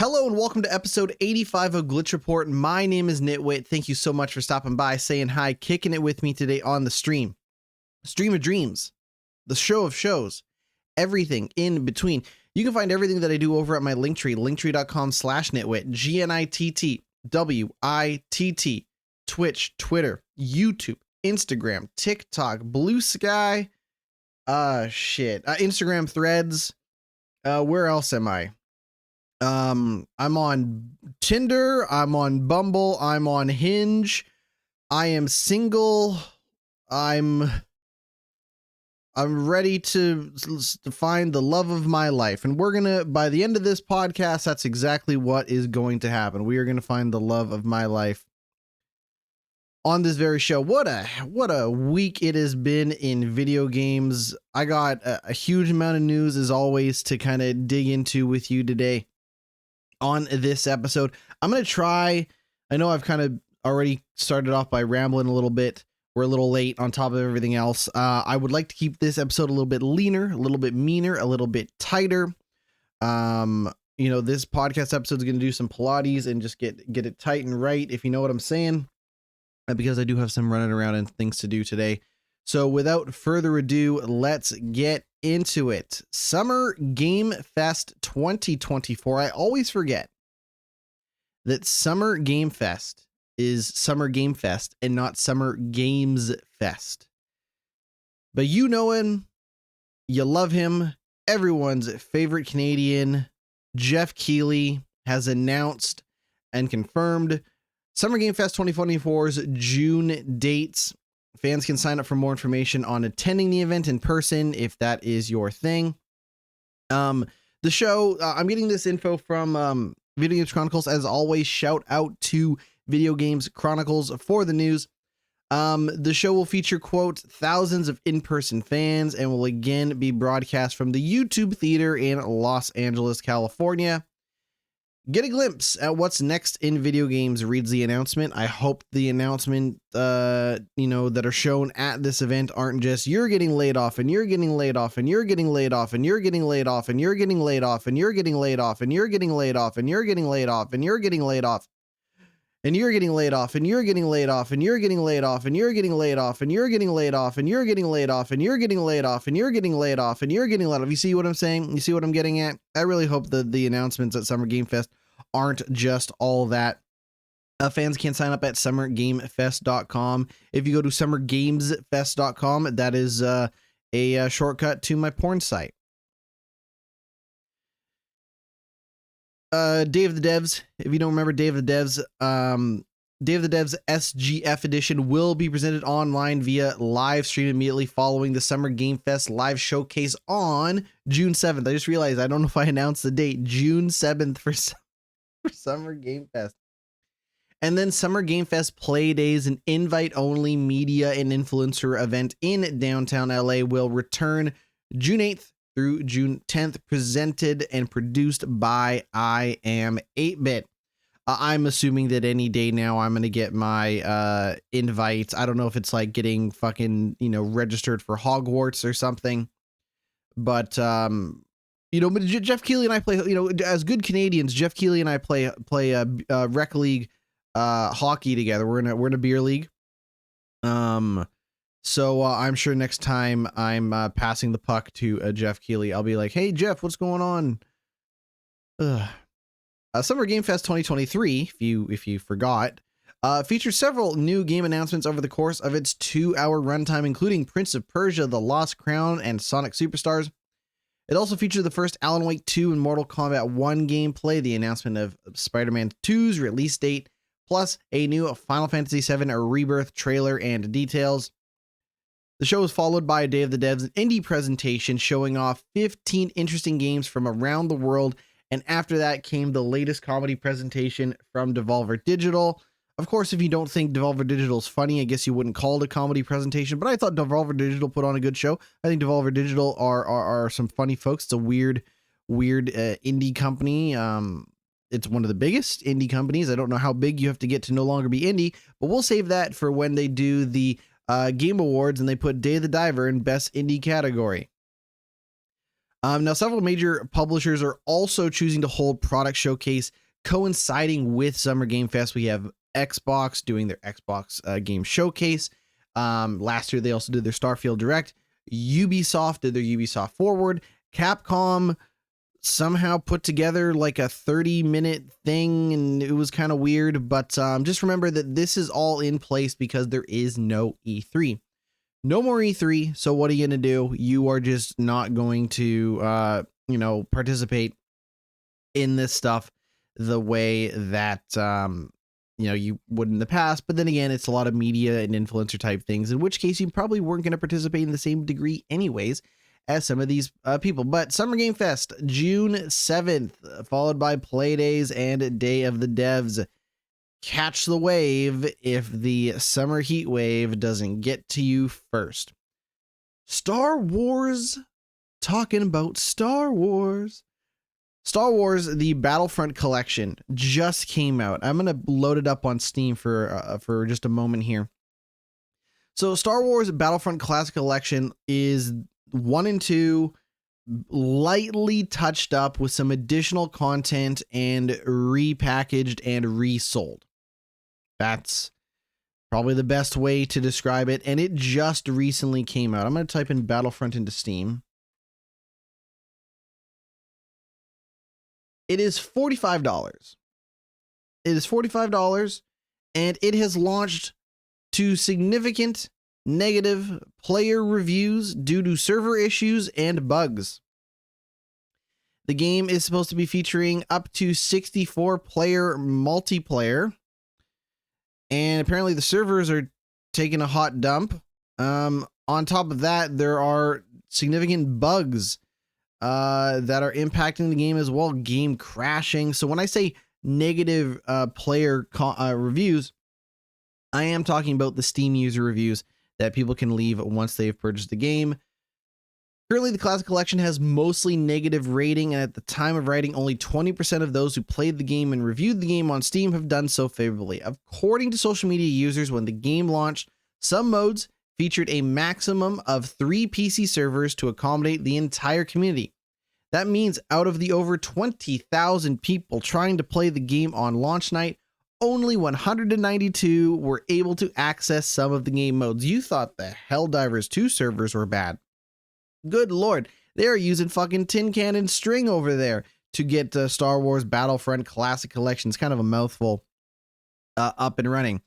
Hello and welcome to episode 85 of Glitch Report. My name is GnittWitt. Thank you so much for stopping by, saying hi, kicking it with me today on the stream. Stream of Dreams, the show of shows, everything in between. You can find everything that I do over at my Linktree, linktree.com/GnittWitt, GnittWitt, Twitch, Twitter, YouTube, Instagram, TikTok, Blue Sky, Instagram Threads. Where else am I? I'm on Tinder, I'm on Bumble, I'm on Hinge, I am single, I'm ready to find the love of my life. And we're gonna, by the end of this podcast, that's exactly what is going to happen. We are gonna find the love of my life on this very show. What a week it has been in video games. I got a huge amount of news as always to kind of dig into with you today. On this episode, I'm going to try, I know I've kind of already started off by rambling a little bit. We're a little late on top of everything else. I would like to keep this episode a little bit leaner, a little bit meaner, a little bit tighter. This podcast episode is going to do some Pilates and just get it tight and right, if you know what I'm saying, because I do have some running around and things to do today. So without further ado, let's get into it. Summer Game Fest 2024. I always forget that Summer Game Fest is Summer Game Fest and not Summer Games Fest. But you know him, you love him. Everyone's favorite Canadian, Jeff Keighley, has announced and confirmed Summer Game Fest 2024's June dates. Fans can sign up for more information on attending the event in person if that is your thing. The show, I'm getting this info from Video Games Chronicles. As always, shout out to Video Games Chronicles for the news. The show will feature, quote, thousands of in-person fans and will again be broadcast from the YouTube Theater in Los Angeles, California. Get a glimpse at what's next in video games, reads the announcement. I hope the announcement, that are shown at this event aren't just you're getting laid off and you're getting laid off and you're getting laid off and you're getting laid off and you're getting laid off and you're getting laid off and you're getting laid off and you're getting laid off and you're getting laid off and you're getting laid off and you're getting laid off and you're getting laid off and you're getting laid off and you're getting laid off and you're getting laid off and you're getting laid off and you're getting laid off and you're getting laid off. You see what I'm saying? You see what I'm getting at? I really hope that the announcements at Summer Game Fest aren't just all that. Fans can sign up at summergamefest.com. If you go to summergamesfest.com, that is a shortcut to my porn site. Day of the Devs. If you don't remember Day of the Devs, Day of the Devs SGF edition will be presented online via live stream immediately following the Summer Game Fest live showcase on June 7th. I just realized I don't know if I announced the date. June 7th for Summer Game Fest. And then Summer Game Fest Play Days, an invite-only media and influencer event in downtown LA, will return June 8th through June 10th, presented and produced by I Am 8-Bit. I'm assuming that any day now I'm going to get my invites. I don't know if it's like getting fucking, registered for Hogwarts or something. But, but Jeff Keighley and I play, as good Canadians, Jeff Keighley and I play rec league hockey together. We're in a beer league. So I'm sure next time I'm passing the puck to Jeff Keighley, I'll be like, "Hey Jeff, what's going on?" Summer Game Fest 2023, if you forgot, features several new game announcements over the course of its 2-hour runtime, including Prince of Persia: The Lost Crown and Sonic Superstars. It also featured the first Alan Wake 2 and Mortal Kombat 1 gameplay, the announcement of Spider-Man 2's release date, plus a new Final Fantasy VII Rebirth trailer and details. The show was followed by a Day of the Devs indie presentation showing off 15 interesting games from around the world, and after that came the latest comedy presentation from Devolver Digital. Of course, if you don't think Devolver Digital is funny, I guess you wouldn't call it a comedy presentation, but I thought Devolver Digital put on a good show. I think Devolver Digital are some funny folks. It's a weird indie company. It's one of the biggest indie companies. I don't know how big you have to get to no longer be indie, but we'll save that for when they do the Game Awards and they put Day of the Diver in Best Indie category. Now, several major publishers are also choosing to hold product showcase coinciding with Summer Game Fest. We have Xbox doing their Xbox game showcase. Last year, they also did their Starfield Direct. Ubisoft did their Ubisoft Forward. Capcom somehow put together like a 30-minute thing, and it was kind of weird. But just remember that this is all in place because there is no E3. No more E3. So what are you going to do? You are just not going to, participate in this stuff the way that, you would in the past. But then again, it's a lot of media and influencer type things, in which case you probably weren't going to participate in the same degree anyways as some of these people. But Summer Game Fest, June 7th, followed by Playdays and Day of the Devs. Catch the wave if the summer heat wave doesn't get to you first. Star Wars, talking about Star Wars. Star Wars, the Battlefront collection just came out. I'm going to load it up on Steam for just a moment here. So Star Wars Battlefront Classic Collection is 1 and 2, lightly touched up with some additional content and repackaged and resold. That's probably the best way to describe it. And it just recently came out. I'm going to type in Battlefront into Steam. It is $45. It is $45, and it has launched to significant negative player reviews due to server issues and bugs. The game is supposed to be featuring up to 64 player multiplayer. And apparently the servers are taking a hot dump. On top of that, there are significant bugs that are impacting the game as well. Game crashing. So when I say negative player reviews, I am talking about the Steam user reviews that people can leave once they've purchased the game. Currently, the Classic Collection has mostly negative rating, and at the time of writing, only 20% of those who played the game and reviewed the game on Steam have done so favorably. According to social media users, when the game launched, some modes featured a maximum of 3 PC servers to accommodate the entire community. That means out of the over 20,000 people trying to play the game on launch night, only 192 were able to access some of the game modes. You thought the Helldivers 2 servers were bad. Good Lord, they're using fucking tin can and string over there to get Star Wars Battlefront Classic Collection. It's kind of a mouthful up and running.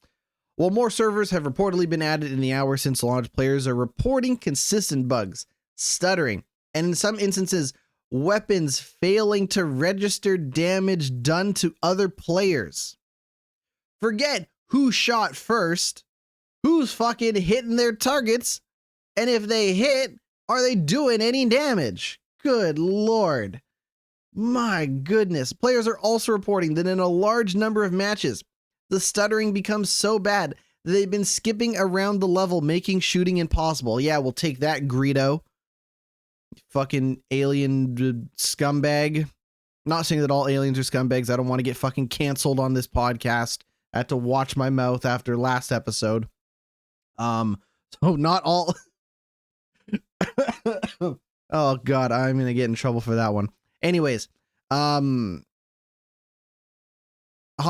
While more servers have reportedly been added in the hours since launch, players are reporting consistent bugs, stuttering, and in some instances, weapons failing to register damage done to other players. Forget who shot first, who's fucking hitting their targets, and if they hit, are they doing any damage? Good Lord. My goodness. Players are also reporting that in a large number of matches, the stuttering becomes so bad that they've been skipping around the level, making shooting impossible. Yeah, we'll take that, Greedo. Fucking alien scumbag. Not saying that all aliens are scumbags. I don't want to get fucking canceled on this podcast. I had to watch my mouth after last episode. So not all... Oh god, I'm gonna get in trouble for that one. Anyways, Han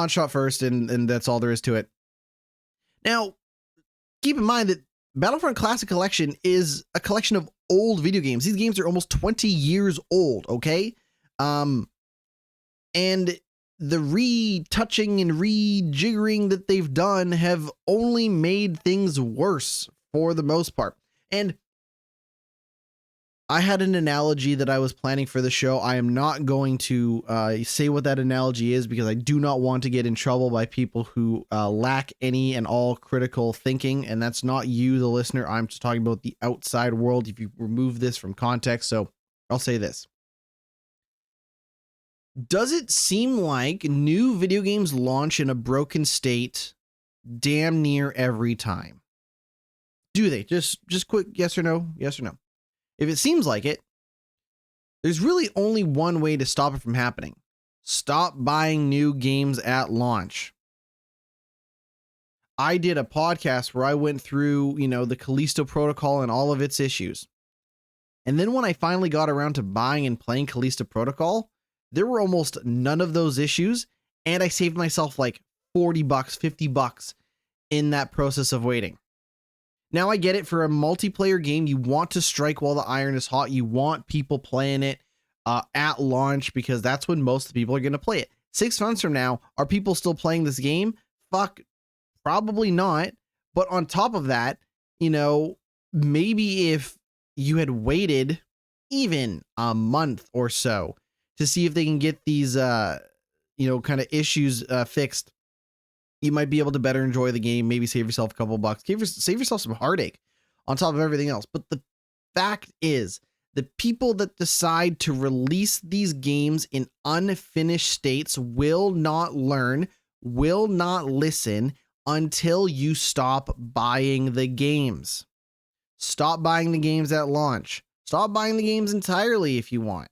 shot first, and that's all there is to it. Now, keep in mind that Battlefront Classic Collection is a collection of old video games. These games are almost 20 years old, okay? And the retouching and rejiggering that they've done have only made things worse for the most part. And I had an analogy that I was planning for the show. I am not going to say what that analogy is because I do not want to get in trouble by people who lack any and all critical thinking. And that's not you, the listener. I'm just talking about the outside world if you remove this from context. So I'll say this. Does it seem like new video games launch in a broken state damn near every time? Do they? Just quick yes or no? Yes or no? If it seems like it, there's really only one way to stop it from happening. Stop buying new games at launch. I did a podcast where I went through, the Callisto Protocol and all of its issues. And then when I finally got around to buying and playing Callisto Protocol, there were almost none of those issues. And I saved myself like $40, $50 in that process of waiting. Now I get it, for a multiplayer game, you want to strike while the iron is hot. You want people playing it at launch, because that's when most of the people are going to play it. 6 months from now, are people still playing this game? Fuck, probably not. But on top of that, you know, maybe if you had waited even a month or so to see if they can get these, you know, kind of issues fixed, you might be able to better enjoy the game, maybe save yourself a couple bucks, save yourself some heartache on top of everything else. But the fact is, the people that decide to release these games in unfinished states will not learn, will not listen until you stop buying the games. Stop buying the games at launch. Stop buying the games entirely if you want.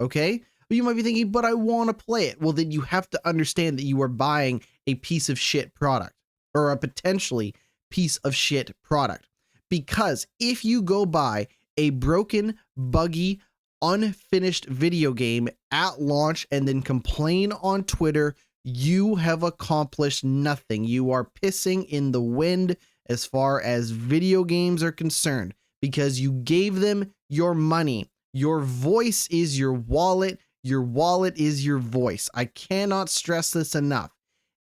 Okay? But you might be thinking, but I want to play it. Well, then you have to understand that you are buying a piece of shit product, or a potentially piece of shit product. Because if you go buy a broken, buggy, unfinished video game at launch and then complain on Twitter, you have accomplished nothing. You are pissing in the wind as far as video games are concerned, because you gave them your money. Your voice is your wallet. Your wallet is your voice. I cannot stress this enough.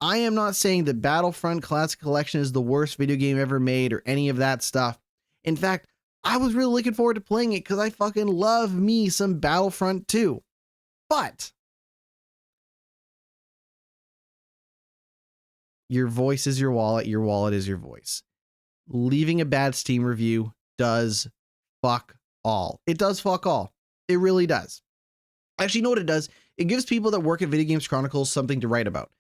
I am not saying that Battlefront Classic Collection is the worst video game ever made or any of that stuff. In fact, I was really looking forward to playing it because I fucking love me some Battlefront 2. But your voice is your wallet is your voice. Leaving a bad Steam review does fuck all. It does fuck all. It really does. Actually, you know what it does? It gives people that work at Video Games Chronicles something to write about.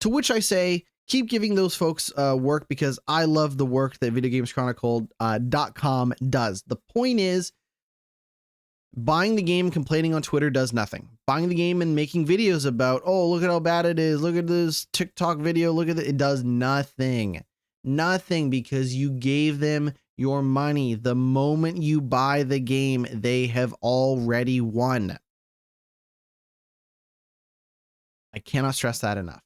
To which I say, keep giving those folks work, because I love the work that videogameschronicle.com does. The point is, buying the game and complaining on Twitter does nothing. Buying the game and making videos about, oh, look at how bad it is, look at this TikTok video, look at it, it does nothing. Nothing, because you gave them your money. The moment you buy the game, they have already won. I cannot stress that enough.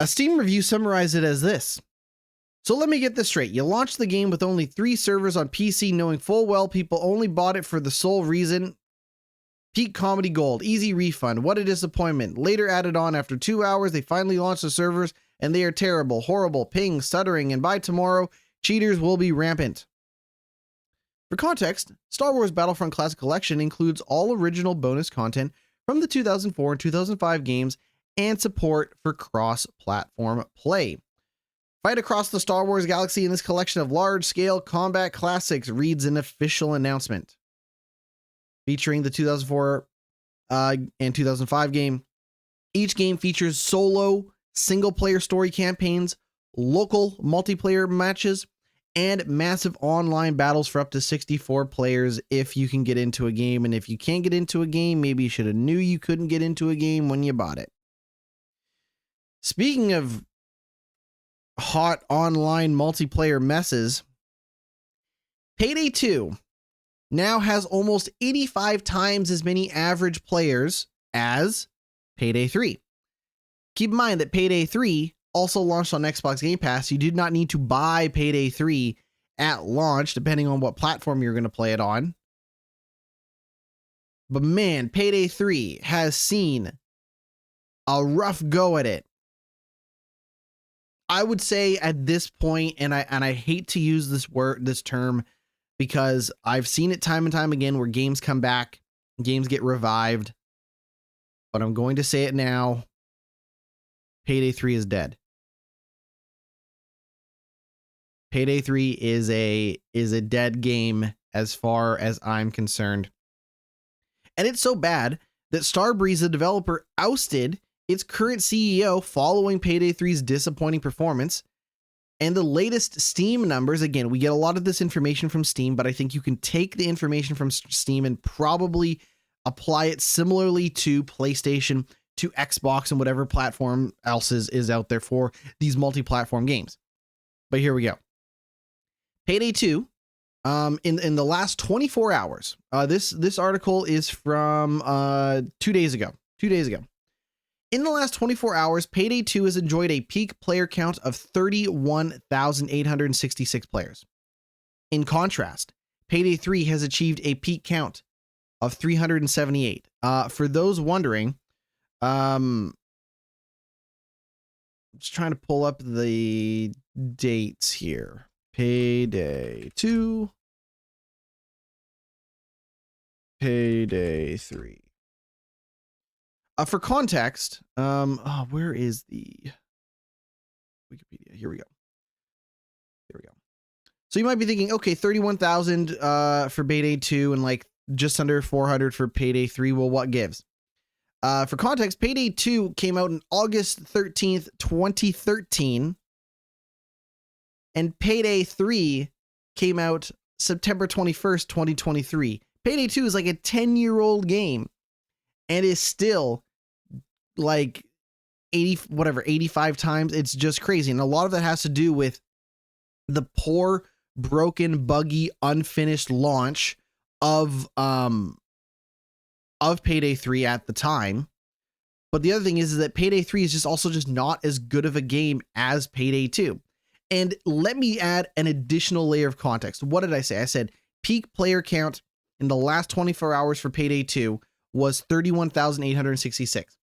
A Steam review summarized it as this. So let me get this straight. You launched the game with only 3 servers on PC, knowing full well people only bought it for the sole reason. Peak comedy gold, easy refund. What a disappointment. Later added on after 2 hours, they finally launched the servers and they are terrible, horrible, ping, stuttering, and by tomorrow, cheaters will be rampant. For context, Star Wars Battlefront Classic Collection includes all original bonus content from the 2004 and 2005 games and support for cross-platform play. Fight across the Star Wars galaxy in this collection of large-scale combat classics, reads an official announcement. Featuring the 2004 and 2005 game. Each game features solo, single-player story campaigns, local multiplayer matches, and massive online battles for up to 64 players if you can get into a game. And if you can't get into a game, maybe you should have knew you couldn't get into a game when you bought it. Speaking of hot online multiplayer messes, Payday 2 now has almost 85 times as many average players as Payday 3. Keep in mind that Payday 3 also launched on Xbox Game Pass. You did not need to buy Payday 3 at launch, depending on what platform you're going to play it on. But man, Payday 3 has seen a rough go at it. I would say at this point, and I hate to use this term, because I've seen it time and time again where games come back, games get revived, but I'm going to say it now. Payday 3 is dead. Payday 3 is a dead game as far as I'm concerned. And it's so bad that Starbreeze, the developer, ousted its current CEO following Payday 3's disappointing performance. And the latest Steam numbers, again, we get a lot of this information from Steam, but I think you can take the information from Steam and probably apply it similarly to PlayStation, to Xbox, and whatever platform else is out there for these multi-platform games. But here we go. Payday 2, in the last 24 hours. This article is from 2 days ago. 2 days ago. In the last 24 hours, Payday 2 has enjoyed a peak player count of 31,866 players. In contrast, Payday 3 has achieved a peak count of 378. For those wondering, just trying to pull up the dates here. Payday 2, Payday 3. For context, where is the Wikipedia? Here we go. So you might be thinking, okay, 31,000 for Payday 2 and like just under 400 for Payday 3. Well, what gives? For context, Payday 2 came out on August 13th, 2013, and Payday 3 came out September 21st, 2023. Payday 2 is like a 10-year-old game and is still like 85 times. It's just crazy. And a lot of that has to do with the poor, broken, buggy, unfinished launch of Payday 3 at the time. But the other thing is that Payday 3 is just not as good of a game as Payday 2. And let me add an additional layer of context. What did I say? I said peak player count in the last 24 hours for Payday 2 was 31,866.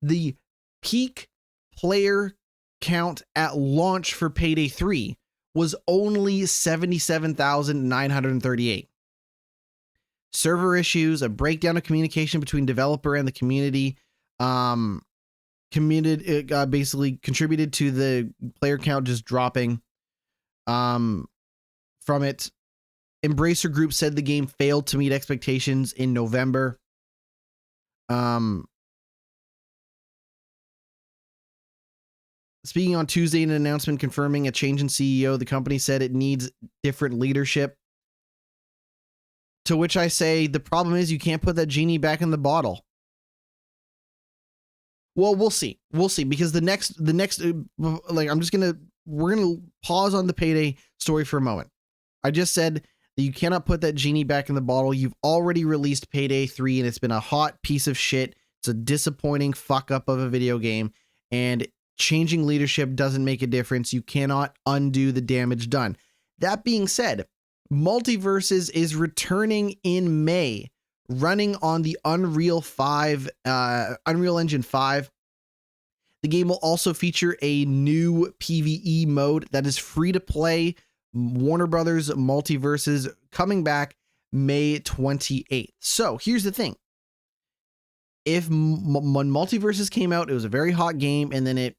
The peak player count at launch for Payday 3 was only 77,938. Server issues, a breakdown of communication between developer and the community, basically contributed to the player count just dropping from it. Embracer Group said the game failed to meet expectations in November. Speaking on Tuesday in an announcement confirming a change in CEO, the company said it needs different leadership. To which I say, the problem is you can't put that genie back in the bottle. Well, we'll see. Because we're going to pause on the Payday story for a moment. I just said that you cannot put that genie back in the bottle. You've already released Payday 3 and it's been a hot piece of shit. It's a disappointing fuck up of a video game, and changing leadership doesn't make a difference. You cannot undo the damage done. That being said, Multiverses is returning in May, running on the Unreal Engine 5. The game will also feature a new PvE mode that is free to play. Warner Brothers Multiverses coming back May 28th. So here's the thing. When Multiverses came out, it was a very hot game and then it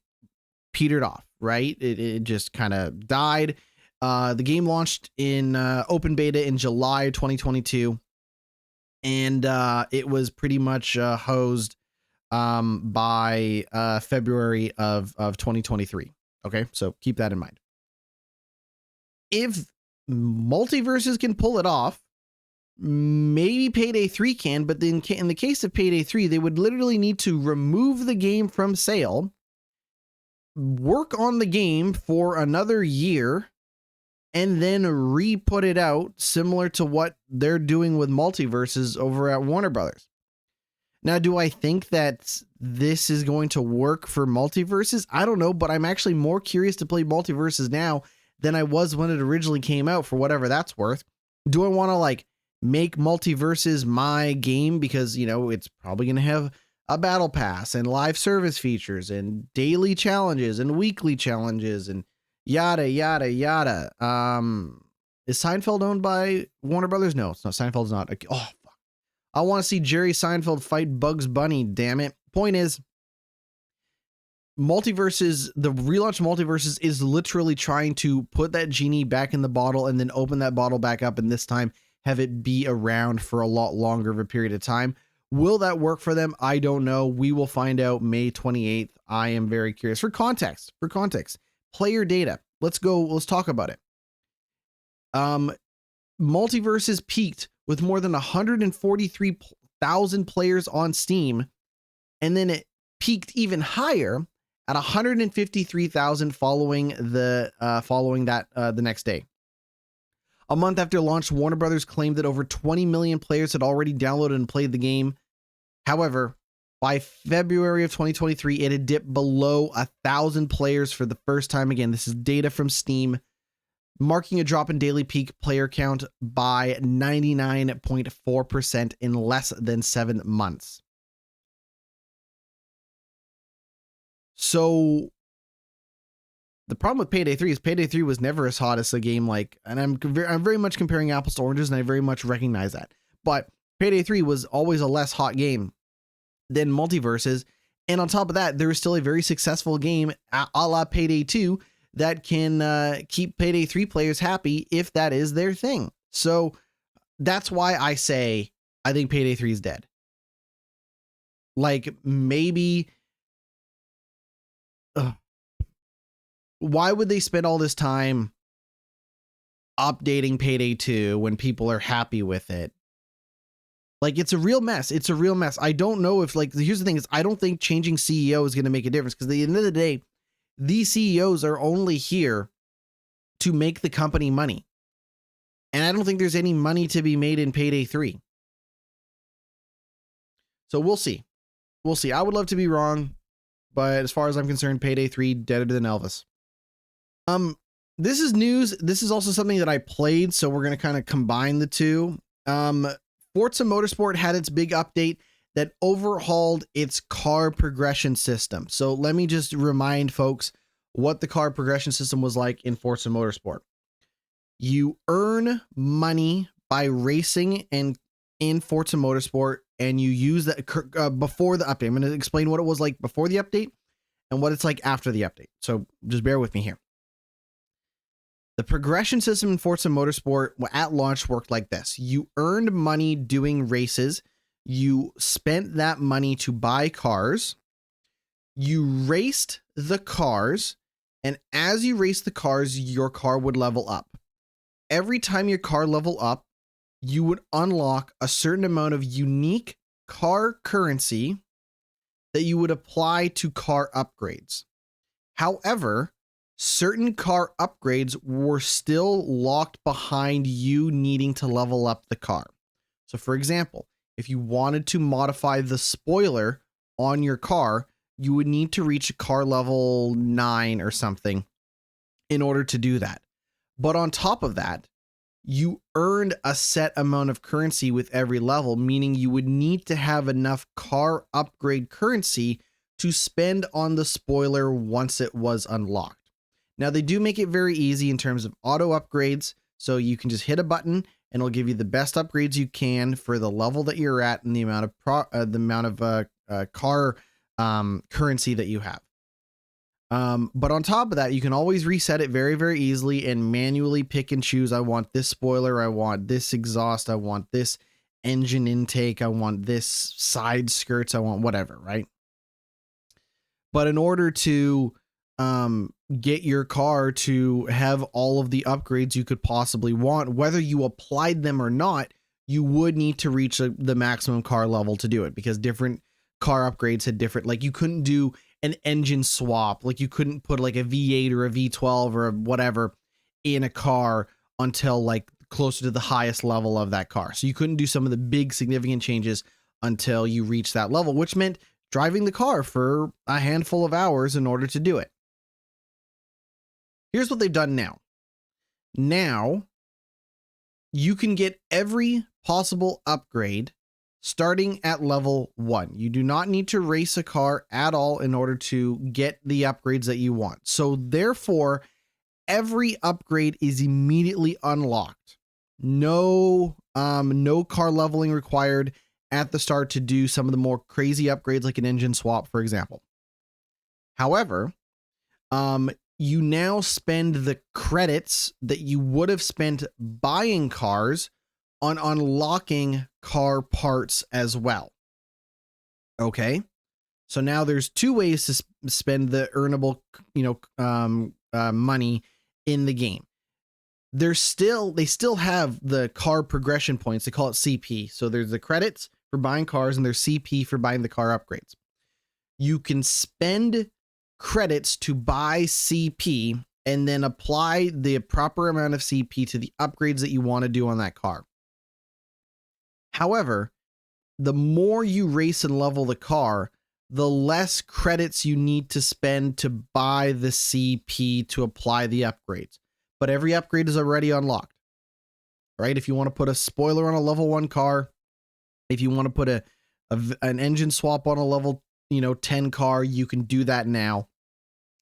petered off, right? It just kind of died. The game launched in open beta in July 2022, and it was pretty much hosed by February of 2023. Okay, so keep that in mind. If Multiverses can pull it off, maybe Payday 3 can, but then in the case of Payday 3, they would literally need to remove the game from sale, work on the game for another year, and then re-put it out, similar to what they're doing with Multiverses over at Warner Brothers. Now, do I think that this is going to work for Multiverses? I don't know, but I'm actually more curious to play Multiverses now than I was when it originally came out, for whatever that's worth. Do I want to like make Multiverses my game because, you know, it's probably going to have a battle pass and live service features and daily challenges and weekly challenges and yada, yada, yada. Is Seinfeld owned by Warner Brothers? No, it's not. Seinfeld's not. Oh, fuck. I want to see Jerry Seinfeld fight Bugs Bunny, damn it. Point is, Multiverses, the relaunch Multiverses is literally trying to put that genie back in the bottle and then open that bottle back up, and this time have it be around for a lot longer of a period of time. Will that work for them? I don't know. We will find out May 28th. I am very curious. For context, player data. Let's talk about it. Multiverses peaked with more than 143,000 players on Steam, and then it peaked even higher at 153,000 following that the next day. A month after launch, Warner Brothers claimed that over 20 million players had already downloaded and played the game. However, by February of 2023, it had dipped below 1,000 players for the first time again. This is data from Steam, marking a drop in daily peak player count by 99.4% in less than 7 months. So the problem with Payday 3 is Payday 3 was never as hot as a game like, and I'm very much comparing apples to oranges, and I very much recognize that. But Payday 3 was always a less hot game than Multiverses. And on top of that, there is still a very successful game a la Payday 2 that can keep Payday 3 players happy if that is their thing. So that's why I say I think Payday 3 is dead. Like, maybe... why would they spend all this time updating Payday 2 when people are happy with it? Like, it's a real mess. It's a real mess. I don't know if, like, here's the thing is I don't think changing CEO is going to make a difference, because at the end of the day, these CEOs are only here to make the company money. And I don't think there's any money to be made in Payday 3. So we'll see. We'll see. I would love to be wrong, but as far as I'm concerned, Payday 3 deader than Elvis. This is news. This is also something that I played, so we're going to kind of combine the two. Forza Motorsport had its big update that overhauled its car progression system. So let me just remind folks what the car progression system was like in Forza Motorsport. You earn money by racing and in Forza Motorsport, and you use that before the update. I'm going to explain what it was like before the update and what it's like after the update. So just bear with me here. The progression system in Forza Motorsport at launch worked like this. You earned money doing races. You spent that money to buy cars. You raced the cars. And as you raced the cars, your car would level up. Every time your car leveled up, you would unlock a certain amount of unique car currency that you would apply to car upgrades. However, certain car upgrades were still locked behind you needing to level up the car. So for example, if you wanted to modify the spoiler on your car, you would need to reach a car level 9 or something in order to do that. But on top of that, you earned a set amount of currency with every level, meaning you would need to have enough car upgrade currency to spend on the spoiler once it was unlocked. Now, they do make it very easy in terms of auto upgrades, so you can just hit a button and it'll give you the best upgrades you can for the level that you're at and the amount of car currency that you have. But on top of that, you can always reset it very, very easily and manually pick and choose. I want this spoiler. I want this exhaust. I want this engine intake. I want this side skirts. I want whatever, right? But in order to get your car to have all of the upgrades you could possibly want, whether you applied them or not, you would need to reach the maximum car level to do it, because different car upgrades had different, like you couldn't do an engine swap, like you couldn't put like a V8 or a V12 or whatever in a car until like closer to the highest level of that car. So you couldn't do some of the big significant changes until you reach that level, which meant driving the car for a handful of hours in order to do it. Here's what they've done now. Now, you can get every possible upgrade starting at level 1. You do not need to race a car at all in order to get the upgrades that you want. So therefore, every upgrade is immediately unlocked. No car leveling required at the start to do some of the more crazy upgrades like an engine swap, for example. However, you now spend the credits that you would have spent buying cars on unlocking car parts as well. Okay. So now there's two ways to spend the earnable, money in the game. They still have the car progression points. They call it CP. So there's the credits for buying cars and there's CP for buying the car upgrades. You can spend credits to buy CP and then apply the proper amount of CP to the upgrades that you want to do on that car. However, the more you race and level the car, the less credits you need to spend to buy the CP to apply the upgrades. But every upgrade is already unlocked, right? If you want to put a spoiler on a level 1 car, if you want to put an engine swap on a level 10 car, you can do that now.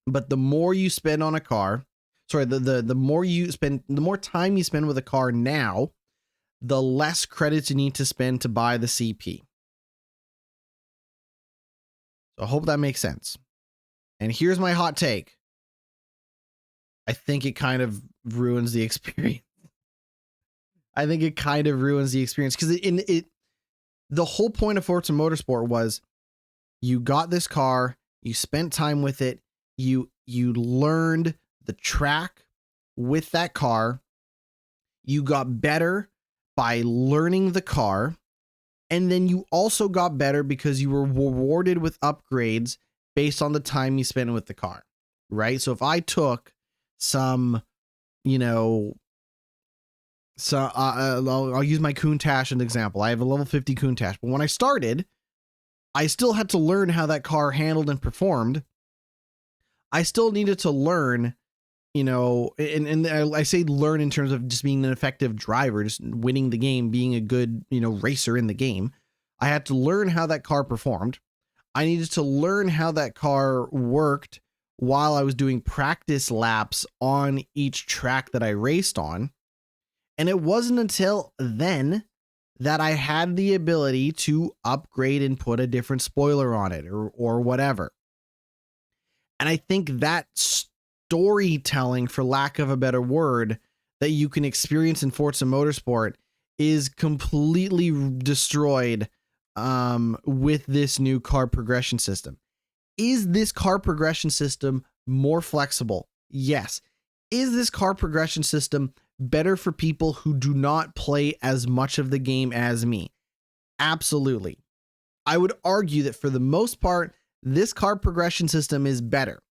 But the more you spend on a car, the more time you spend with a car now, the less credits you need to spend to buy the CP. So I hope that makes sense. And here's my hot take. I think it kind of ruins the experience. I think it kind of ruins the experience because the whole point of Forza Motorsport was you got this car, you spent time with it, you learned the track with that car, you got better by learning the car, and then you also got better because you were rewarded with upgrades based on the time you spent with the car, right? So if I took some, I'll use my Countach as an example. I have a level 50 Countach, but when I started, I still had to learn how that car handled and performed. I still needed to learn, and I say learn in terms of just being an effective driver, just winning the game, being a good, racer in the game. I had to learn how that car performed. I needed to learn how that car worked while I was doing practice laps on each track that I raced on. And it wasn't until then that I had the ability to upgrade and put a different spoiler on it or whatever. And I think that storytelling, for lack of a better word, that you can experience in Forza Motorsport is completely destroyed with this new car progression system. Is this car progression system more flexible? Yes. Is this car progression system better for people who do not play as much of the game as me? Absolutely. I would argue that for the most part, this car progression system is better.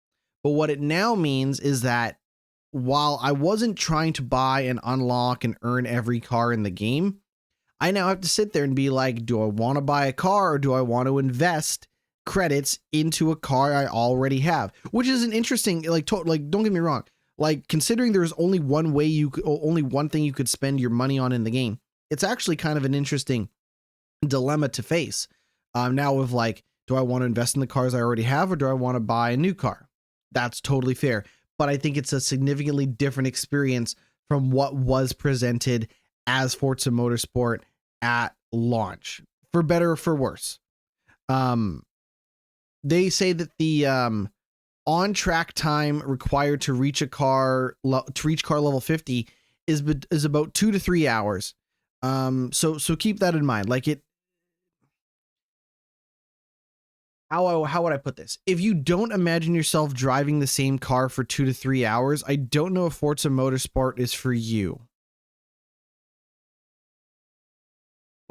But what it now means is that while I wasn't trying to buy and unlock and earn every car in the game, I now have to sit there and be like, do I want to buy a car or do I want to invest credits into a car I already have? Which is an interesting, don't get me wrong. Considering there's only one thing you could spend your money on in the game, it's actually kind of an interesting dilemma to face. Now with do I want to invest in the cars I already have or do I want to buy a new car? That's totally fair. But I think it's a significantly different experience from what was presented as Forza Motorsport at launch, for better or for worse. They say that the on-track time required to reach car level 50 is about 2 to 3 hours. So keep that in mind. How would I put this? If you don't imagine yourself driving the same car for 2 to 3 hours, I don't know if Forza Motorsport is for you.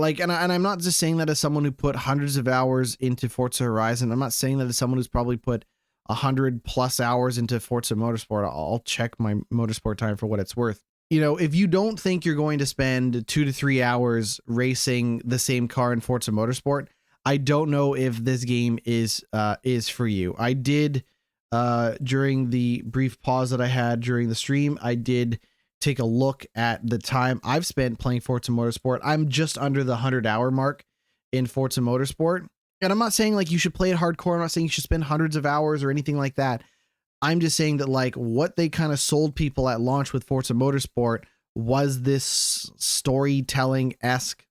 And I'm not just saying that as someone who put hundreds of hours into Forza Horizon. I'm not saying that as someone who's probably put 100+ hours into Forza Motorsport. I'll check my Motorsport time for what it's worth. If you don't think you're going to spend 2 to 3 hours racing the same car in Forza Motorsport, I don't know if this game is for you. I did, during the brief pause that I had during the stream, I did take a look at the time I've spent playing Forza Motorsport. I'm just under the 100-hour mark in Forza Motorsport. And I'm not saying you should play it hardcore. I'm not saying you should spend hundreds of hours or anything like that. I'm just saying that what they kind of sold people at launch with Forza Motorsport was this storytelling-esque,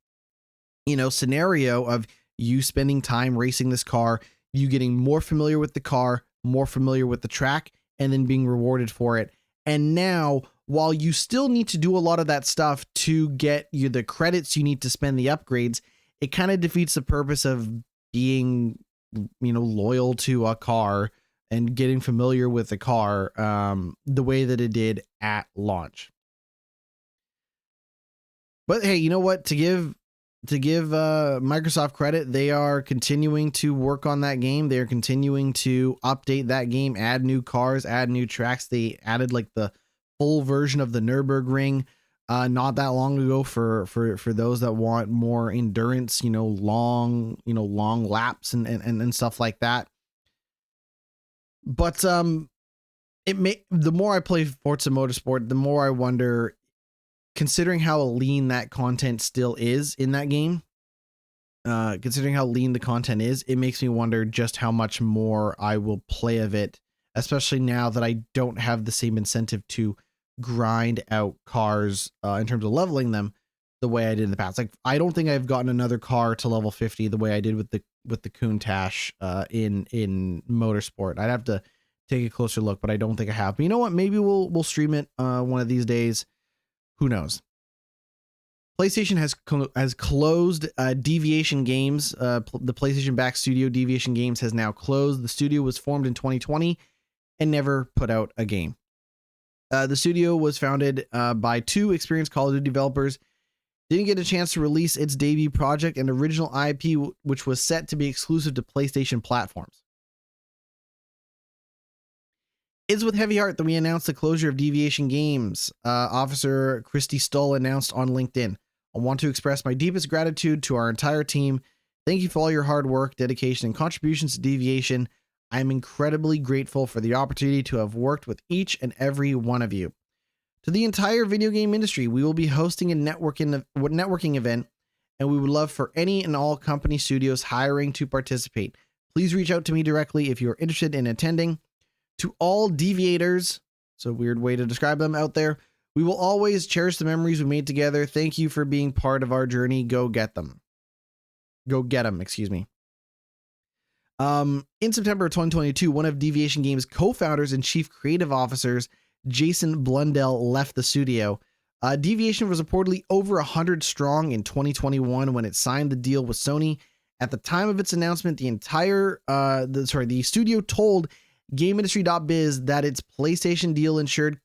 scenario of you spending time racing this car, you getting more familiar with the car, more familiar with the track, and then being rewarded for it. And now, while you still need to do a lot of that stuff to get you the credits you need to spend the upgrades, it kind of defeats the purpose of being, loyal to a car and getting familiar with the car the way that it did at launch. But hey, you know what? To give to give Microsoft credit, they are continuing to work on that game. They are continuing to update that game, add new cars, add new tracks. They added like the full version of the Nürburgring not that long ago for those that want more endurance, long laps and stuff like that. But the more I play Forza Motorsport, the more I wonder, considering how lean that content still is in that game, considering how lean the content is, it makes me wonder just how much more I will play of it, especially now that I don't have the same incentive to grind out cars in terms of leveling them the way I did in the past. Like, I don't think I've gotten another car to level 50 the way I did with the Countach in Motorsport. I'd have to take a closer look, but I don't think I have. But you know what? Maybe we'll stream it one of these days. Who knows? PlayStation has closed Deviation Games. The PlayStation-backed studio Deviation Games has now closed. The studio was formed in 2020 and never put out a game. The studio was founded by two experienced Call of Duty developers. Didn't get a chance to release its debut project and original IP, which was set to be exclusive to PlayStation platforms. It's with heavy heart that we announced the closure of Deviation Games. Officer Christy Stoll announced on LinkedIn. I want to express my deepest gratitude to our entire team. Thank you for all your hard work, dedication, and contributions to Deviation. I am incredibly grateful for the opportunity to have worked with each and every one of you. To the entire video game industry, we will be hosting a networking event, and we would love for any and all company studios hiring to participate. Please reach out to me directly if you're interested in attending. To all deviators, it's a weird way to describe them out there, we will always cherish the memories we made together. Thank you for being part of our journey. Go get them. Excuse me. In September of 2022, one of Deviation Games' co-founders and chief creative officers, Jason Blundell, left the studio. Deviation was reportedly over 100 strong in 2021 when it signed the deal with Sony. At the time of its announcement, the studio told GameIndustry.biz that its PlayStation deal ensured,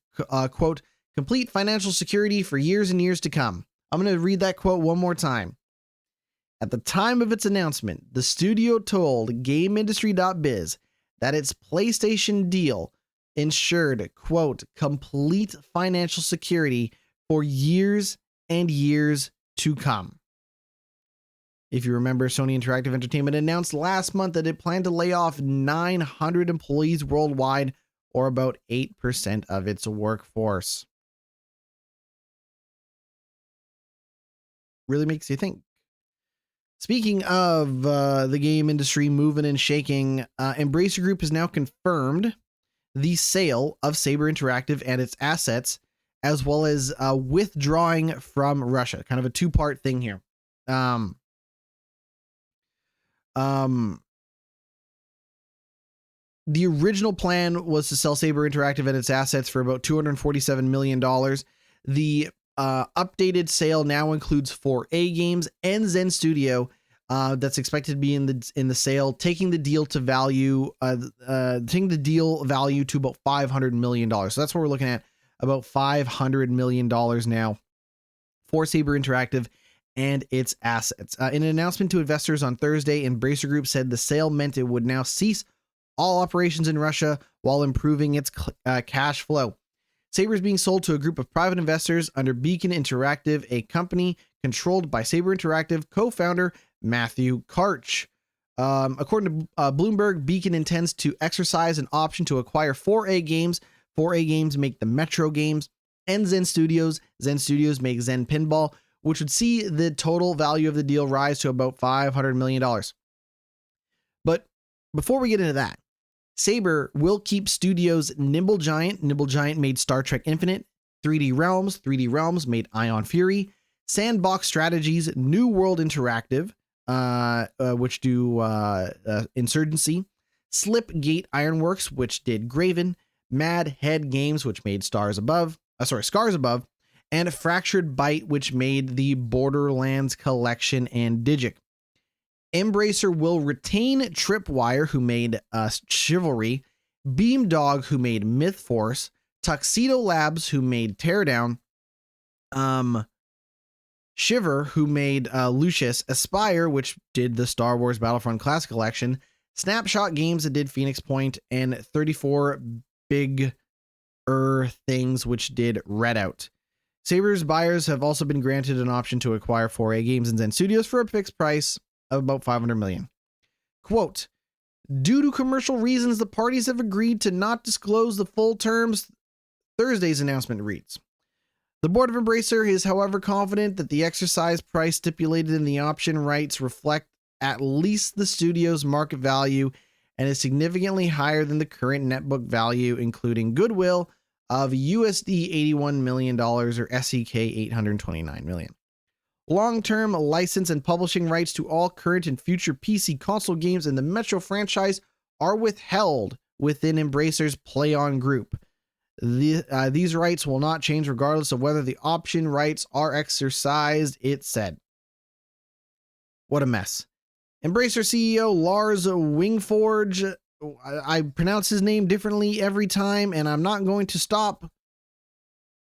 quote, complete financial security for years and years to come. I'm going to read that quote one more time. At the time of its announcement, the studio told GameIndustry.biz that its PlayStation deal ensured, quote, complete financial security for years and years to come. If you remember, Sony Interactive Entertainment announced last month that it planned to lay off 900 employees worldwide, or about 8% of its workforce. Really makes you think. Speaking of the game industry moving and shaking, Embracer Group has now confirmed the sale of Saber Interactive and its assets, as well as withdrawing from Russia. Kind of a two-part thing here. The original plan was to sell Saber Interactive and its assets for about $247 million. The updated sale now includes 4A Games and Zen Studio. That's expected to be in the sale, taking the deal value to about $500 million. So that's what we're looking at, about $500 million now for Saber Interactive and its assets. In an announcement to investors on Thursday, Embracer Group said the sale meant it would now cease all operations in Russia while improving its cash flow. Saber is being sold to a group of private investors under Beacon Interactive, a company controlled by Saber Interactive co-founder Matthew Karch. According to Bloomberg, Beacon intends to exercise an option to acquire 4A Games. 4A Games make the Metro games, and Zen Studios. Zen Studios make Zen Pinball, which would see the total value of the deal rise to about $500 million. But before we get into that, Saber will keep studios Nimble Giant. Nimble Giant made Star Trek Infinite. 3D Realms. 3D Realms made Ion Fury. Sandbox Strategies. New World Interactive, which do Insurgency. Slipgate Ironworks, which did Graven. Mad Head Games, which made Scars Above. And Fractured Byte, which made the Borderlands Collection and Digic. Embracer will retain Tripwire, who made Chivalry, Beamdog, who made Myth Force, Tuxedo Labs, who made Teardown, Shiver, who made Lucius, Aspire, which did the Star Wars Battlefront Classic Collection, Snapshot Games that did Phoenix Point, and 34 Big Things, which did Redout. Saber's buyers have also been granted an option to acquire 4A Games and Zen Studios for a fixed price of about $500 million. Quote, due to commercial reasons, the parties have agreed to not disclose the full terms, Thursday's announcement reads. The board of Embracer is, however, confident that the exercise price stipulated in the option rights reflect at least the studio's market value and is significantly higher than the current net book value, including goodwill of USD $81 million or SEK $829 million. Long-term license and publishing rights to all current and future PC console games in the Metro franchise are withheld within Embracer's PlayOn group. These rights will not change regardless of whether the option rights are exercised, it said. What a mess. Embracer CEO Lars Wingforge, I pronounce his name differently every time, and I'm not going to stop,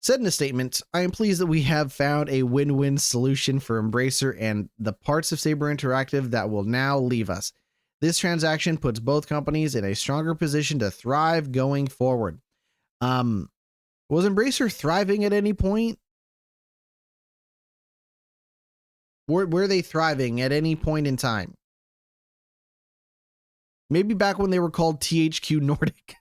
said in a statement, I am pleased that we have found a win-win solution for Embracer and the parts of Saber Interactive that will now leave us. This transaction puts both companies in a stronger position to thrive going forward. Was Embracer thriving at any point? Were they thriving at any point in time? Maybe back when they were called THQ Nordic.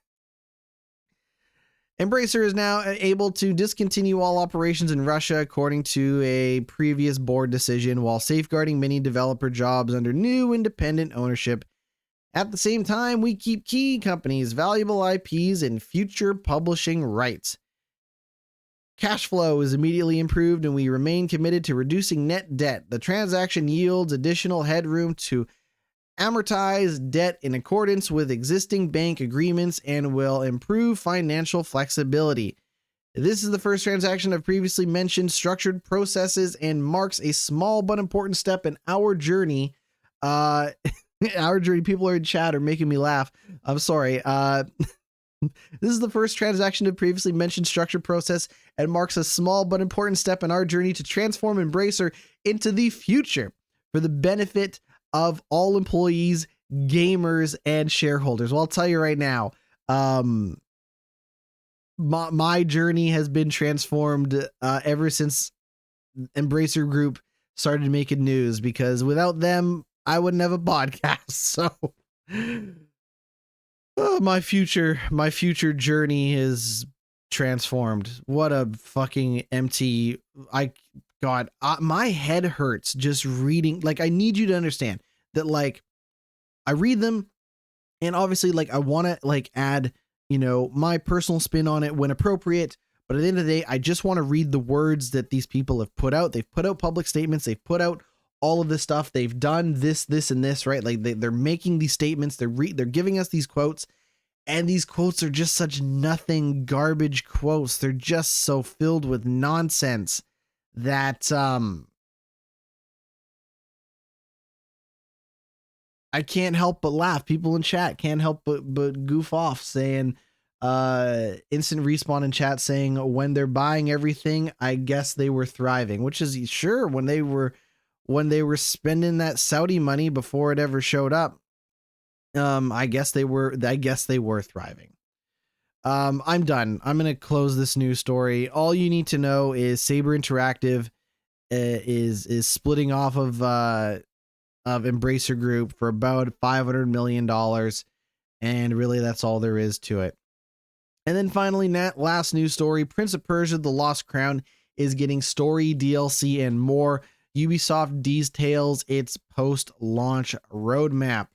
Embracer is now able to discontinue all operations in Russia according to a previous board decision while safeguarding many developer jobs under new independent ownership. At the same time, we keep key companies, valuable IPs, and future publishing rights. Cash flow is immediately improved and we remain committed to reducing net debt. The transaction yields additional headroom to amortize debt in accordance with existing bank agreements and will improve financial flexibility. This is the first transaction of previously mentioned structured processes and marks a small but important step in our journey. Our journey. People are in chat are making me laugh. I'm sorry. This is the first transaction of previously mentioned structured process and marks a small but important step in our journey to transform Embracer into the future for the benefit of all employees, gamers, and shareholders. Well, I'll tell you right now, my journey has been transformed ever since Embracer Group started making news, because without them, I wouldn't have a podcast. So my future journey is transformed. What a fucking empty, my head hurts just reading. Like, I need you to understand that, like, I read them and obviously, like, I want to, like, add, my personal spin on it when appropriate. But at the end of the day, I just want to read the words that these people have put out. They've put out public statements. They've put out all of this stuff. They've done this, and this, right? Like, they're making these statements. They're giving us these quotes, and these quotes are just such nothing garbage quotes. They're just so filled with nonsense that I can't help but laugh. People in chat can't help but goof off, saying instant respawn in chat saying, when they're buying everything, I guess they were thriving, which is sure, when they were spending that Saudi money before it ever showed up. I guess they were thriving. I'm done. I'm going to close this news story. All you need to know is Saber Interactive is splitting off of Embracer Group for about $500 million. And really, that's all there is to it. And then finally, last news story, Prince of Persia: The Lost Crown is getting story, DLC, and more. Ubisoft details its post-launch roadmap.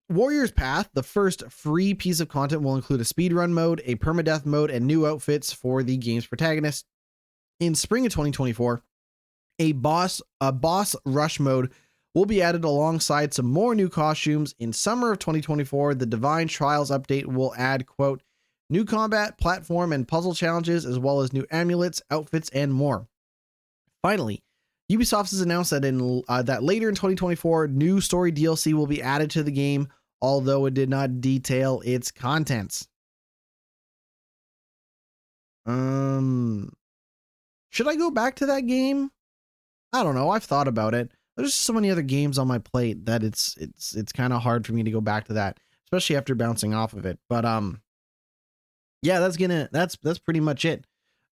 Warrior's Path, the first free piece of content, will include a speedrun mode, a permadeath mode, and new outfits for the game's protagonist. In spring of 2024, a boss rush mode will be added alongside some more new costumes. In summer of 2024, the Divine Trials update will add, quote, new combat, platform, and puzzle challenges, as well as new amulets, outfits, and more. Finally, Ubisoft has announced that that later in 2024, new story DLC will be added to the game, although it did not detail its contents. Should I go back to that game? I don't know. I've thought about it. There's just so many other games on my plate that it's kind of hard for me to go back to that, especially after bouncing off of it. But yeah, that's pretty much it.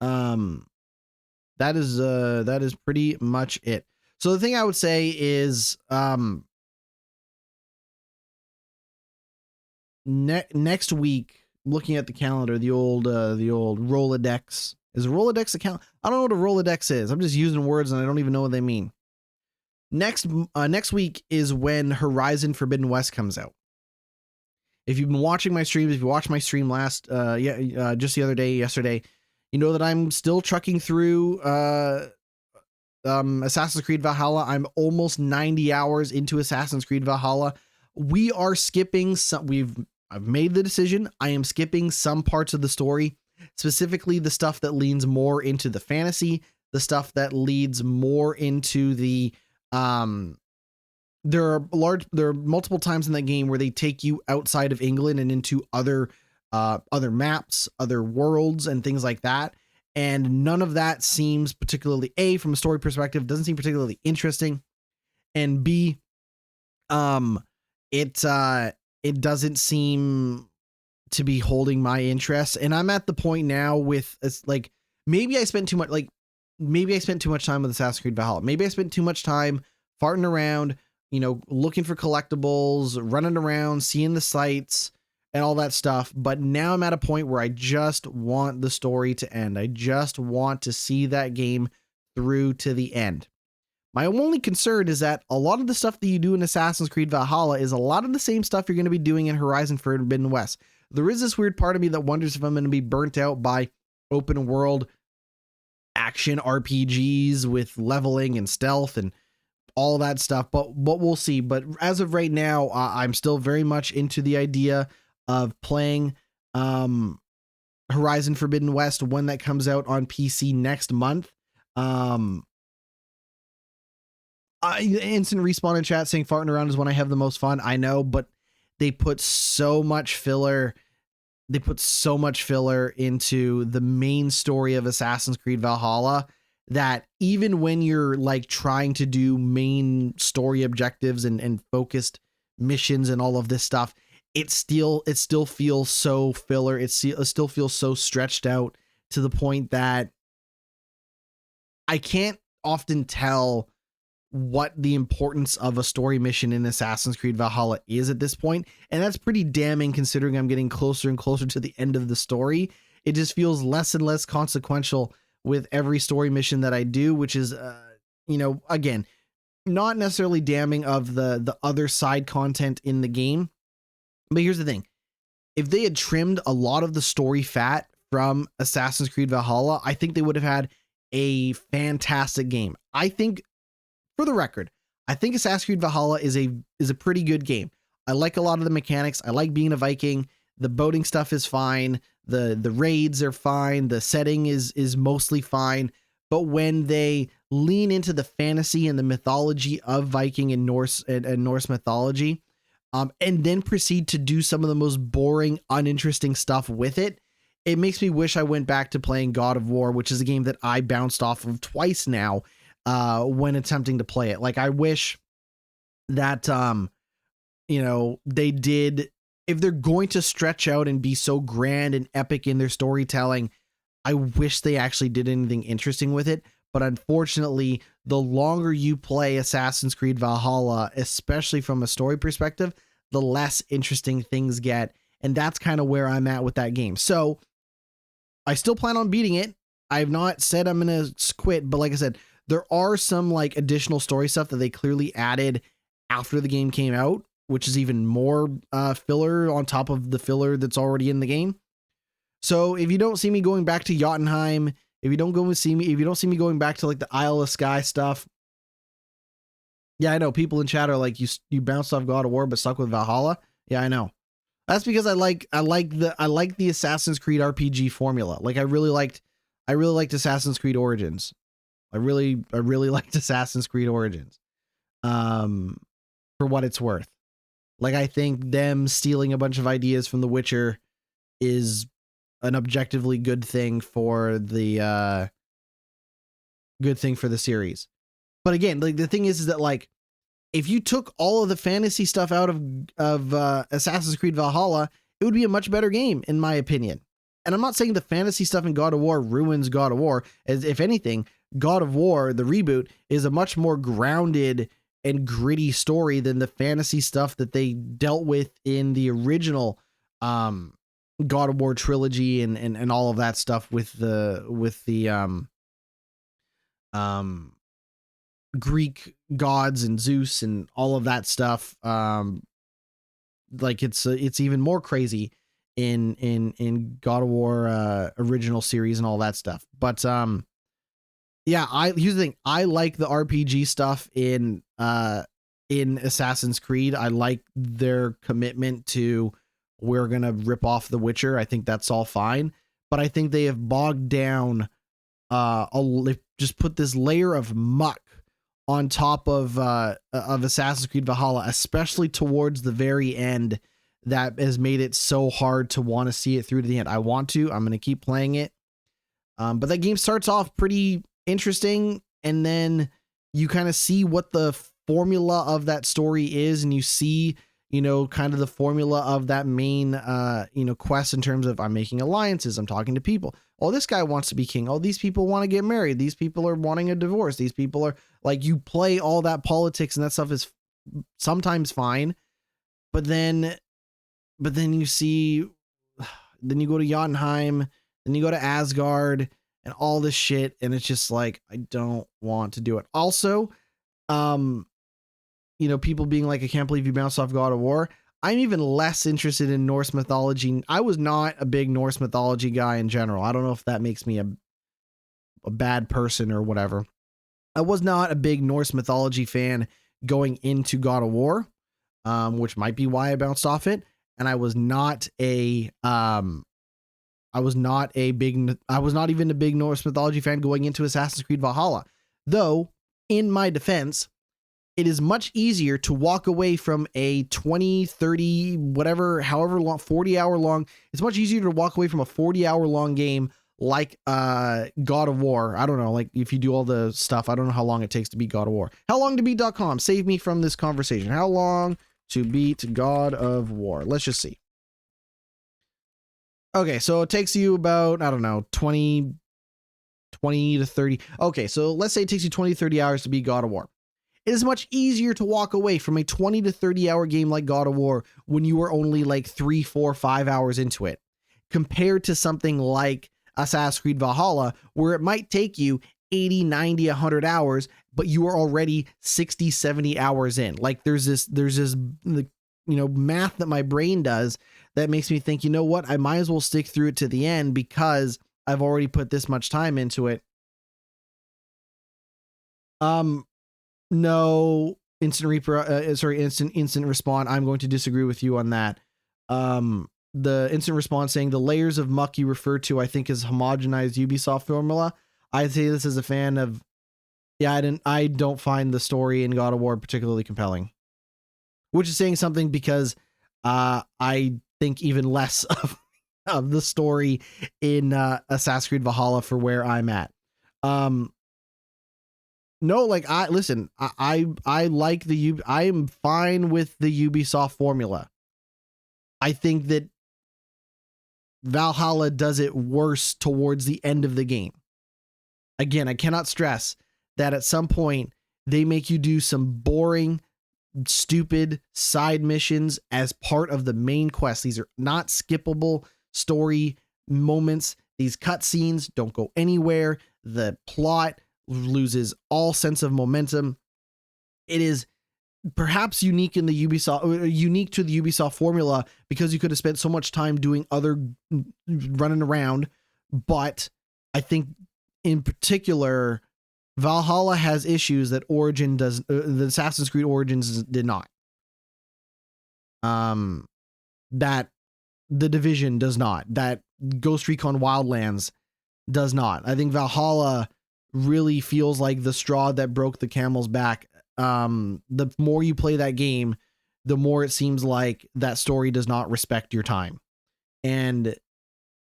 That is pretty much it. So the thing I would say is next week, looking at the calendar, the old Rolodex. Is a Rolodex account? I don't know what a Rolodex is. I'm just using words and I don't even know what they mean. Next week is when Horizon Forbidden West comes out. If you've been watching my streams, if you watched my stream just the other day, yesterday, you know that I'm still trucking through Assassin's Creed Valhalla. I'm almost 90 hours into Assassin's Creed Valhalla. We are skipping some. I've made the decision. I am skipping some parts of the story, specifically the stuff that leans more into the fantasy, the stuff that leads more into the there are multiple times in that game where they take you outside of England and into other maps, other worlds, and things like that. And none of that seems particularly, A, from a story perspective, doesn't seem particularly interesting, and B, it doesn't seem to be holding my interest. And I'm at the point now with, it's like, maybe I spent too much time with Assassin's Creed Valhalla. Maybe I spent too much time farting around, looking for collectibles, running around, seeing the sights and all that stuff. But now I'm at a point where I just want the story to end. I just want to see that game through to the end. My only concern is that a lot of the stuff that you do in Assassin's Creed Valhalla is a lot of the same stuff you're going to be doing in Horizon Forbidden West. There is this weird part of me that wonders if I'm going to be burnt out by open world action RPGs with leveling and stealth and all that stuff, but we'll see. But as of right now, I'm still very much into the idea of playing Horizon Forbidden West when that comes out on PC next month. Instant Respawn in chat saying farting around is when I have the most fun. I know, but they put so much filler. They put so much filler into the main story of Assassin's Creed Valhalla that even when you're like trying to do main story objectives and focused missions and all of this stuff, it still feels so filler. It still feels so stretched out to the point that I can't often tell what the importance of a story mission in Assassin's Creed Valhalla is at this point. And that's pretty damning considering I'm getting closer and closer to the end of the story. It just feels less and less consequential with every story mission that I do, which is, again, not necessarily damning of the other side content in the game. But here's the thing. If they had trimmed a lot of the story fat from Assassin's Creed Valhalla, I think they would have had a fantastic game. I think, for the record, I think Assassin's Creed Valhalla is a pretty good game. I like a lot of the mechanics. I like being a Viking. The boating stuff is fine. The raids are fine. The setting is mostly fine. But when they lean into the fantasy and the mythology of Viking and Norse mythology, and then proceed to do some of the most boring, uninteresting stuff with it, it makes me wish I went back to playing God of War, which is a game that I bounced off of twice now when attempting to play it. Like, I wish that, they did, if they're going to stretch out and be so grand and epic in their storytelling, I wish they actually did anything interesting with it. But unfortunately, the longer you play Assassin's Creed Valhalla, especially from a story perspective, the less interesting things get. And that's kind of where I'm at with that game. So I still plan on beating it. I've not said I'm going to quit, but like I said, there are some like additional story stuff that they clearly added after the game came out, which is even more filler on top of the filler that's already in the game. So if you don't see me going back to Jotunheim, if you don't see me going back to like the Isle of Skye stuff, yeah, I know people in chat are like, you bounced off God of War but stuck with Valhalla. Yeah, I know. That's because I like the Assassin's Creed RPG formula. Like I really liked Assassin's Creed Origins. I really liked Assassin's Creed Origins. For what it's worth. Like, I think them stealing a bunch of ideas from The Witcher is an objectively good thing for the good thing for the series. But again, like the thing is that like if you took all of the fantasy stuff out of Assassin's Creed Valhalla, it would be a much better game in my opinion. And I'm not saying the fantasy stuff in God of War ruins God of War. As if anything, God of War, the reboot, is a much more grounded and gritty story than the fantasy stuff that they dealt with in the original God of War trilogy and all of that stuff with the Greek gods and Zeus and all of that stuff. Like it's even more crazy in God of War original series and all that stuff. But yeah, here's the thing. I like the RPG stuff in Assassin's Creed. I like their commitment to we're gonna rip off The Witcher. I think that's all fine. But I think they have bogged down just put this layer of muck on top of Assassin's Creed Valhalla, especially towards the very end, that has made it so hard to want to see it through to the end. I'm going to keep playing it. But that game starts off pretty interesting, and then you kind of see what the formula of that story is, and you see, you know, kind of the formula of that main, quest in terms of I'm making alliances, I'm talking to people. Oh, this guy wants to be king. Oh, these people want to get married. These people are wanting a divorce. These people are like, you play all that politics and that stuff is sometimes fine. But then you see, then you go to Jotunheim, then you go to Asgard and all this shit. And it's just like, I don't want to do it. Also, people being like, I can't believe you bounced off God of War. I'm even less interested in Norse mythology. I was not a big Norse mythology guy in general. I don't know if that makes me a bad person or whatever. I was not a big Norse mythology fan going into God of War, which might be why I bounced off it. And I was not even a big Norse mythology fan going into Assassin's Creed Valhalla. Though, in my defense, it is much easier to walk away from a 20, 30, whatever, however long, 40-hour long. It's much easier to walk away from a 40-hour long game like God of War. I don't know, like if you do all the stuff, I don't know how long it takes to beat God of War. Howlongtobeat.com. Save me from this conversation. How long to beat God of War? Let's just see. Okay, so it takes you about, I don't know, 20 to 30. Okay, so let's say it takes you 20 to 30 hours to beat God of War. It is much easier to walk away from a 20 to 30 hour game like God of War when you are only like 3, 4, 5 hours into it, compared to something like Assassin's Creed Valhalla, where it might take you 80, 90, 100 hours, but you are already 60, 70 hours in. Like there's this math that my brain does that makes me think, you know what, I might as well stick through it to the end because I've already put this much time into it. No, instant respawn. I'm going to disagree with you on that. The instant response saying the layers of muck you refer to, I think, is homogenized Ubisoft formula. I'd say this as a fan of, I don't find the story in God of War particularly compelling, which is saying something because I think even less of the story in Assassin's Creed Valhalla for where I'm at. No, like I like I am fine with the Ubisoft formula. I think that Valhalla does it worse towards the end of the game. Again, I cannot stress that at some point they make you do some boring, stupid side missions as part of the main quest. These are not skippable story moments. These cutscenes don't go anywhere. The plot loses all sense of momentum. It is perhaps unique to the Ubisoft formula because you could have spent so much time doing other running around. But I think in particular, Valhalla has issues that Origin does, the Assassin's Creed Origins did not. That the Division does not. That Ghost Recon Wildlands does not. I think Valhalla really feels like the straw that broke the camel's back. The more you play that game, the more it seems like that story does not respect your time. And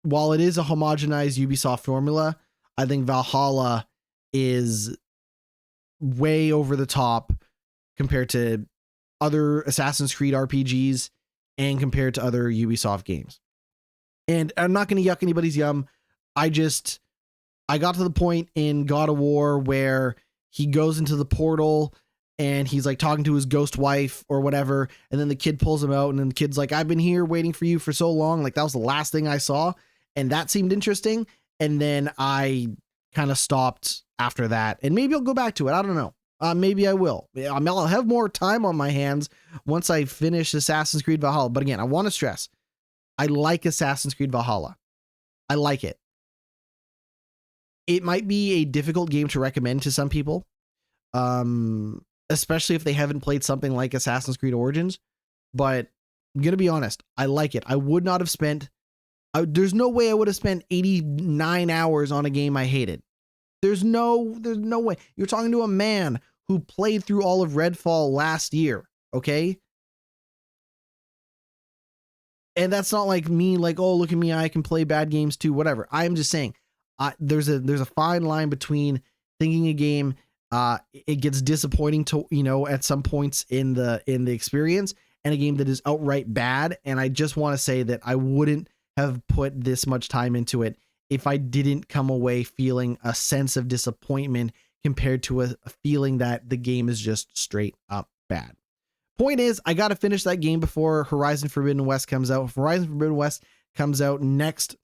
while it is a homogenized Ubisoft formula, I think Valhalla is way over the top compared to other Assassin's Creed RPGs and compared to other Ubisoft games. And I'm not going to yuck anybody's yum. I got to the point in God of War where he goes into the portal and he's like talking to his ghost wife or whatever. And then the kid pulls him out and then the kid's like, I've been here waiting for you for so long. Like that was the last thing I saw. And that seemed interesting. And then I kind of stopped after that. And maybe I'll go back to it. I don't know. Maybe I will. I'll have more time on my hands once I finish Assassin's Creed Valhalla. But again, I want to stress, I like Assassin's Creed Valhalla. I like it. It might be a difficult game to recommend to some people, especially if they haven't played something like Assassin's Creed Origins. But I'm going to be honest, I like it. I would not have spent, there's no way I would have spent 89 hours on a game I hated. There's no way. You're talking to a man who played through all of Redfall last year, okay? And that's not like me, like, oh, look at me, I can play bad games too, whatever. I'm just saying, there's a fine line between thinking a game it gets disappointing to, at some points in the experience, and a game that is outright bad. And I just want to say that I wouldn't have put this much time into it if I didn't come away feeling a sense of disappointment compared to a feeling that the game is just straight up bad. Point is, I got to finish that game before Horizon Forbidden West comes out. If Horizon Forbidden West comes out next,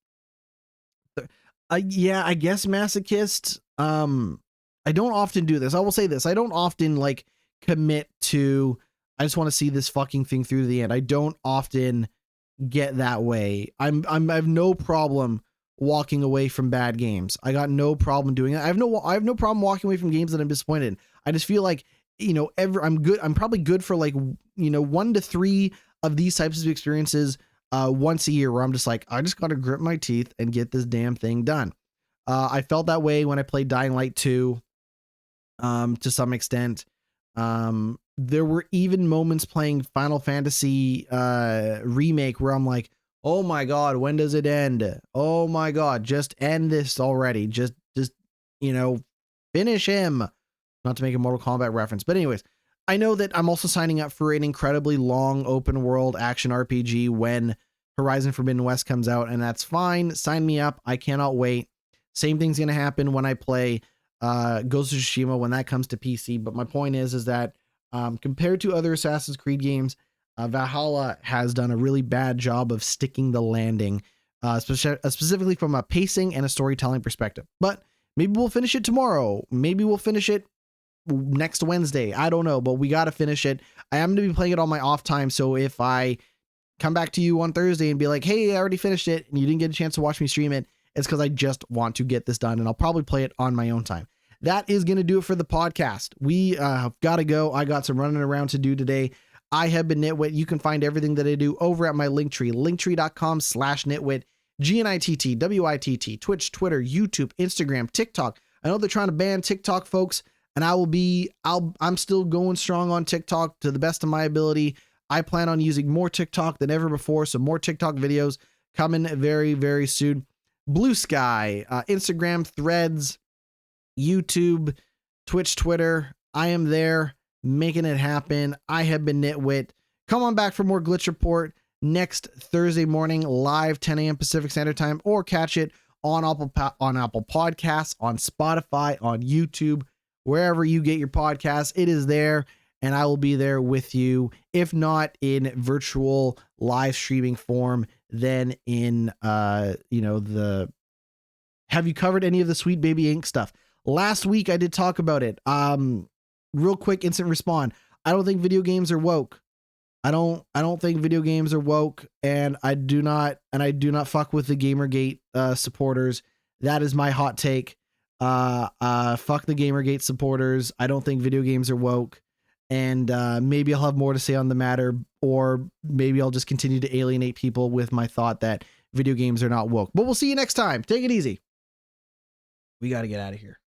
yeah, I guess Masochist. I don't often do this. I will say this. I don't often like commit to, I just want to see this fucking thing through to the end. I don't often get that way. I have no problem walking away from bad games. I got no problem doing it. I have no problem walking away from games that I'm disappointed in. I just feel like, I'm probably good for like, 1 to 3 of these types of experiences once a year where I'm just like, I just got to grit my teeth and get this damn thing done. I felt that way when I played Dying Light 2 to some extent. There were even moments playing Final Fantasy Remake where I'm like, oh my God, when does it end? Oh my God, just end this already. Just finish him. Not to make a Mortal Kombat reference, but anyways, I know that I'm also signing up for an incredibly long open world action RPG when Horizon Forbidden West comes out, and that's fine. Sign me up. I cannot wait. Same thing's going to happen when I play Ghost of Tsushima when that comes to PC. But my point is that compared to other Assassin's Creed games, Valhalla has done a really bad job of sticking the landing, specifically from a pacing and a storytelling perspective. But maybe we'll finish it tomorrow. Maybe we'll finish it next Wednesday. I don't know, but we got to finish it. I am going to be playing it on my off time. So if I come back to you on Thursday and be like, hey, I already finished it, and you didn't get a chance to watch me stream it, it's because I just want to get this done, and I'll probably play it on my own time. That is going to do it for the podcast. We have got to go. I got some running around to do today. I have been GnittWitt. You can find everything that I do over at my Linktree, linktree.com/GnittWitt, GnittWitt, Twitch, Twitter, YouTube, Instagram, TikTok. I know they're trying to ban TikTok, folks, and I'm still going strong on TikTok to the best of my ability. I plan on using more TikTok than ever before, so more TikTok videos coming very, very soon. Blue Sky, Instagram, Threads, YouTube, Twitch, Twitter. I am there making it happen. I have been GnittWitt. Come on back for more Glitch Report next Thursday morning, live 10 a.m. Pacific Standard Time, or catch it on Apple Podcasts, on Spotify, on YouTube, wherever you get your podcasts. It is there, and I will be there with you. If not in virtual live streaming form, then in the have you covered any of the Sweet Baby Inc stuff? Last week I did talk about it. Real quick instant respawn. I don't think video games are woke. I don't think video games are woke, and I do not fuck with the Gamergate supporters. That is my hot take. Fuck the Gamergate supporters. I don't think video games are woke. And maybe I'll have more to say on the matter, or maybe I'll just continue to alienate people with my thought that video games are not woke. But we'll see you next time. Take it easy. We got to get out of here.